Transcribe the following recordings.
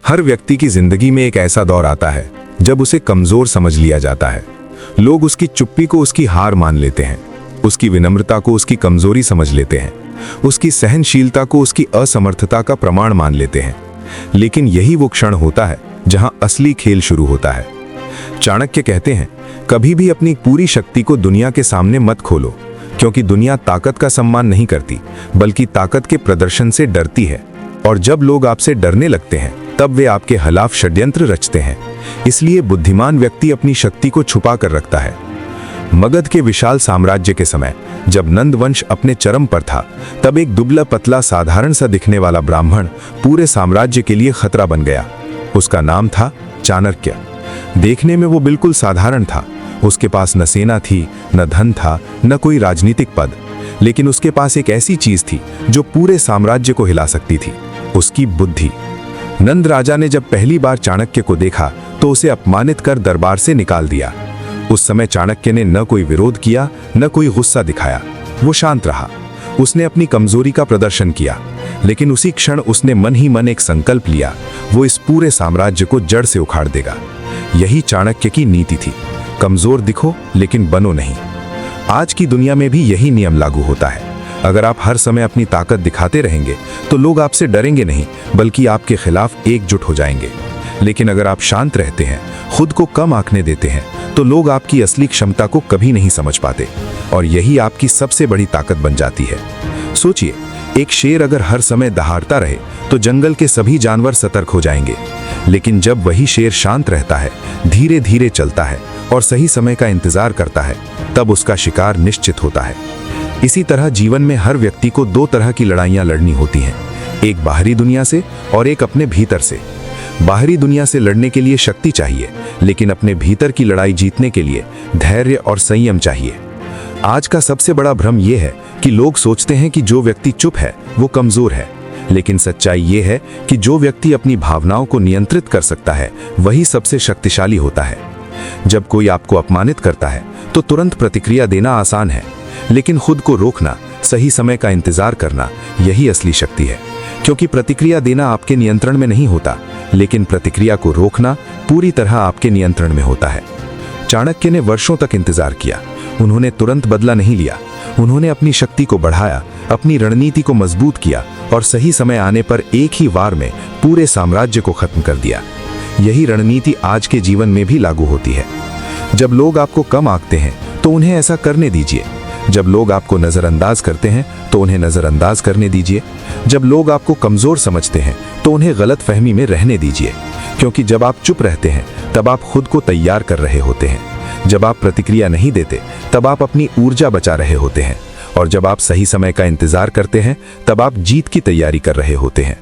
हर व्यक्ति की जिंदगी में एक ऐसा दौर आता है जब उसे कमजोर समझ लिया जाता है। लोग उसकी चुप्पी को उसकी हार मान लेते हैं, उसकी विनम्रता को उसकी कमजोरी समझ लेते हैं, उसकी सहनशीलता को उसकी असमर्थता का प्रमाण मान लेते हैं। लेकिन यही वो क्षण होता है जहां असली खेल शुरू होता है। चाणक्य कहते हैं, कभी भी अपनी पूरी शक्ति को दुनिया के सामने मत खोलो, क्योंकि दुनिया ताकत का सम्मान नहीं करती बल्कि ताकत के प्रदर्शन से डरती है। और जब लोग आपसे डरने लगते हैं तब वे आपके खिलाफ षड्यंत्र रचते हैं। इसलिए बुद्धिमान व्यक्ति अपनी शक्ति को छुपा कर रखता है। मगध के विशाल साम्राज्य के समय जब नंद वंश अपने चरम पर था, तब एक दुबला पतला साधारण सा दिखने वाला ब्राह्मण पूरे साम्राज्य के लिए खतरा बन गया। उसका नाम था चाणक्य। देखने में वो बिल्कुल साधारण था। उसके पास न सेना थी, न धन था, न कोई राजनीतिक पद, लेकिन उसके पास एक ऐसी चीज थी जो पूरे साम्राज्य को हिला सकती थी, उसकी बुद्धि। नंद राजा ने जब पहली बार चाणक्य को देखा तो उसे अपमानित कर दरबार से निकाल दिया। उस समय चाणक्य ने न कोई विरोध किया, न कोई गुस्सा दिखाया। वो शांत रहा। उसने अपनी कमजोरी का प्रदर्शन किया, लेकिन उसी क्षण उसने मन ही मन एक संकल्प लिया, वो इस पूरे साम्राज्य को जड़ से उखाड़ देगा। यही चाणक्य की नीति थी, कमजोर दिखो लेकिन बनो नहीं। आज की दुनिया में भी यही नियम लागू होता है। अगर आप हर समय अपनी ताकत दिखाते रहेंगे तो लोग आपसे डरेंगे नहीं बल्कि आपके खिलाफ एकजुट हो जाएंगे। लेकिन अगर आप शांत रहते हैं, खुद को कम आंकने देते हैं, तो लोग आपकी असली क्षमता को कभी नहीं समझ पाते और यही आपकी सबसे बड़ी ताकत बन जाती है। सोचिए, एक शेर अगर हर समय दहाड़ता रहे तो जंगल के सभी जानवर सतर्क हो जाएंगे। लेकिन जब वही शेर शांत रहता है, धीरे धीरे चलता है और सही समय का इंतजार करता है, तब उसका शिकार निश्चित होता है। इसी तरह जीवन में हर व्यक्ति को दो तरह की लड़ाइयां लड़नी होती हैं, एक बाहरी दुनिया से और एक अपने भीतर से। बाहरी दुनिया से लड़ने के लिए शक्ति चाहिए, लेकिन अपने भीतर की लड़ाई जीतने के लिए धैर्य और संयम चाहिए। आज का सबसे बड़ा भ्रम यह है कि लोग सोचते हैं कि जो व्यक्ति चुप है वो कमजोर है, लेकिन सच्चाई ये है कि जो व्यक्ति अपनी भावनाओं को नियंत्रित कर सकता है वही सबसे शक्तिशाली होता है। जब कोई आपको अपमानित करता है तो तुरंत प्रतिक्रिया देना आसान है, लेकिन खुद को रोकना, सही समय का इंतजार करना, यही असली शक्ति है। क्योंकि प्रतिक्रिया देना आपके नियंत्रण में नहीं होता, लेकिन प्रतिक्रिया को रोकना पूरी तरह आपके नियंत्रण में होता है। चाणक्य ने वर्षों तक इंतजार किया। उन्होंने तुरंत बदला नहीं लिया। उन्होंने अपनी शक्ति को बढ़ाया, अपनी रणनीति को मजबूत किया और सही समय आने पर एक ही वार में पूरे साम्राज्य को खत्म कर दिया। यही रणनीति आज के जीवन में भी लागू होती है। जब लोग आपको कम आंकते हैं तो उन्हें ऐसा करने दीजिए। जब लोग आपको नजरअंदाज करते हैं तो उन्हें नजरअंदाज करने दीजिए। जब लोग आपको कमजोर समझते हैं तो उन्हें गलतफहमी में रहने दीजिए। क्योंकि जब आप चुप रहते हैं तब आप खुद को तैयार कर रहे होते हैं। जब आप प्रतिक्रिया नहीं देते तब आप अपनी ऊर्जा बचा रहे होते हैं। और जब आप सही समय का इंतजार करते हैं तब आप जीत की तैयारी कर रहे होते हैं।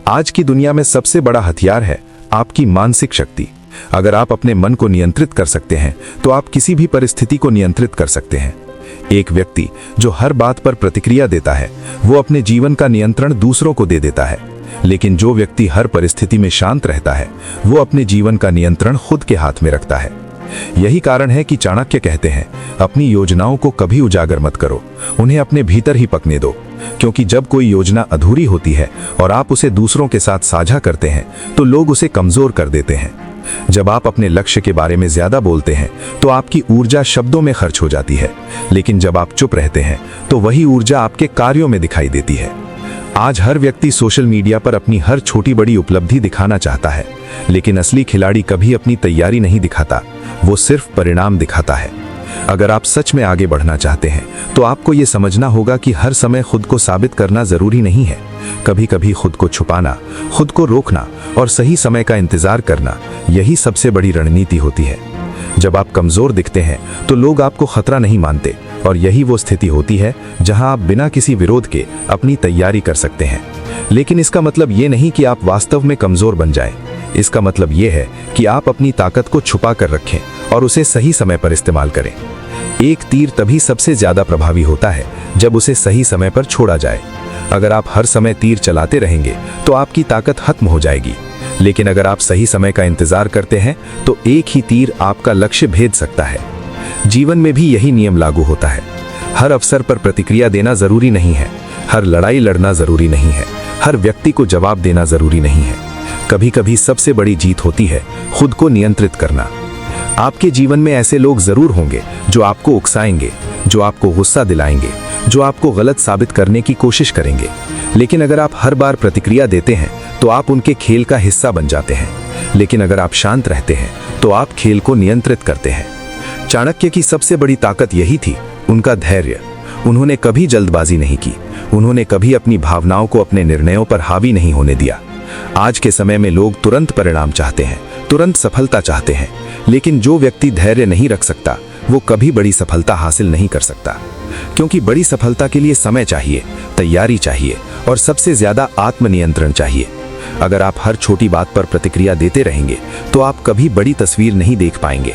आज की दुनिया में सबसे बड़ा हथियार है आपकी मानसिक शक्ति। अगर आप अपने मन को नियंत्रित कर सकते हैं तो आप किसी भी परिस्थिति को नियंत्रित कर सकते हैं। एक व्यक्ति जो हर बात पर प्रतिक्रिया देता है वो अपने जीवन का नियंत्रण दूसरों को दे देता है, लेकिन जो व्यक्ति हर परिस्थिति में शांत रहता है वो अपने जीवन का नियंत्रण खुद के हाथ में रखता है। यही कारण है कि चाणक्य कहते हैं, अपनी योजनाओं को कभी उजागर मत करो, उन्हें अपने भीतर ही पकने दो। क्योंकि जब कोई योजना अधूरी होती है और आप उसे दूसरों के साथ साझा करते हैं तो लोग उसे कमजोर कर देते हैं। जब आप अपने लक्ष्य के बारे में ज्यादा बोलते हैं तो आपकी ऊर्जा शब्दों में खर्च हो जाती है, लेकिन जब आप चुप रहते हैं तो वही ऊर्जा आपके कार्यों में दिखाई देती है। आज हर व्यक्ति सोशल मीडिया पर अपनी हर छोटी बड़ी उपलब्धि दिखाना चाहता है, लेकिन असली खिलाड़ी कभी अपनी तैयारी नहीं दिखाता, वो सिर्फ परिणाम दिखाता है। अगर आप सच में आगे बढ़ना चाहते हैं तो आपको ये समझना होगा कि हर समय खुद को साबित करना जरूरी नहीं है। कभी कभी खुद को छुपाना, खुद को रोकना और सही समय का इंतजार करना, यही सबसे बड़ी रणनीति होती है। जब आप कमजोर दिखते हैं तो लोग आपको खतरा नहीं मानते और यही वो स्थिति होती है जहां आप बिना किसी विरोध के अपनी तैयारी कर सकते हैं। लेकिन इसका मतलब ये नहीं कि आप वास्तव में कमजोर बन जाएं। इसका मतलब ये है कि आप अपनी ताकत को छुपा कर रखें और उसे सही समय पर इस्तेमाल करें। एक तीर तभी सबसे ज्यादा प्रभावी होता है जब उसे सही समय पर छोड़ा जाए। अगर आप हर समय तीर चलाते रहेंगे तो आपकी ताकत खत्म हो जाएगी, लेकिन अगर आप सही समय का इंतजार करते हैं तो एक ही तीर आपका लक्ष्य भेद सकता है। जीवन में भी यही नियम लागू होता है। हर अवसर पर प्रतिक्रिया देना जरूरी नहीं है, हर लड़ाई लड़ना जरूरी नहीं है, हर व्यक्ति को जवाब देना जरूरी नहीं है। कभी कभी सबसे बड़ी जीत होती है खुद को नियंत्रित करना। आपके जीवन में ऐसे लोग जरूर होंगे जो आपको उकसाएंगे, जो आपको गुस्सा दिलाएंगे, जो आपको गलत साबित करने की कोशिश करेंगे। लेकिन अगर आप हर बार प्रतिक्रिया देते हैं तो आप उनके खेल का हिस्सा बन जाते हैं। लेकिन अगर आप शांत रहते हैं तो आप खेल को नियंत्रित करते हैं। चाणक्य की सबसे बड़ी ताकत यही थी, उनका धैर्य। उन्होंने कभी जल्दबाजी नहीं की, उन्होंने कभी अपनी भावनाओं को अपने निर्णयों पर हावी नहीं होने दिया। आज के समय में लोग तुरंत परिणाम चाहते हैं, तुरंत सफलता चाहते हैं, लेकिन जो व्यक्ति धैर्य नहीं रख सकता वो कभी बड़ी सफलता हासिल नहीं कर सकता। क्योंकि बड़ी सफलता के लिए समय चाहिए, तैयारी चाहिए और सबसे ज्यादा आत्मनियंत्रण चाहिए। अगर आप हर छोटी बात पर प्रतिक्रिया देते रहेंगे तो आप कभी बड़ी तस्वीर नहीं देख पाएंगे।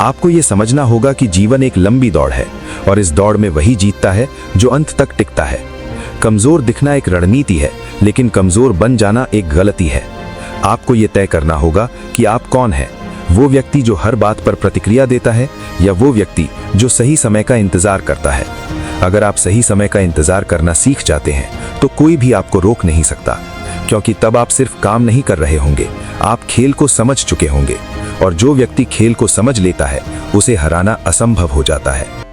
आपको ये समझना होगा कि जीवन एक लंबी दौड़ है और इस दौड़ में वही जीतता है जो अंत तक टिकता है। कमजोर दिखना एक रणनीति है, लेकिन कमजोर बन जाना एक गलती है। आपको ये तय करना होगा कि आप कौन हैं, वो व्यक्ति जो हर बात पर प्रतिक्रिया देता है या वो व्यक्ति जो सही समय का इंतजार करता है। अगर आप सही समय का इंतजार करना सीख जाते हैं तो कोई भी आपको रोक नहीं सकता, क्योंकि तब आप सिर्फ काम नहीं कर रहे होंगे, आप खेल को समझ चुके होंगे। और जो व्यक्ति खेल को समझ लेता है उसे हराना असंभव हो जाता है।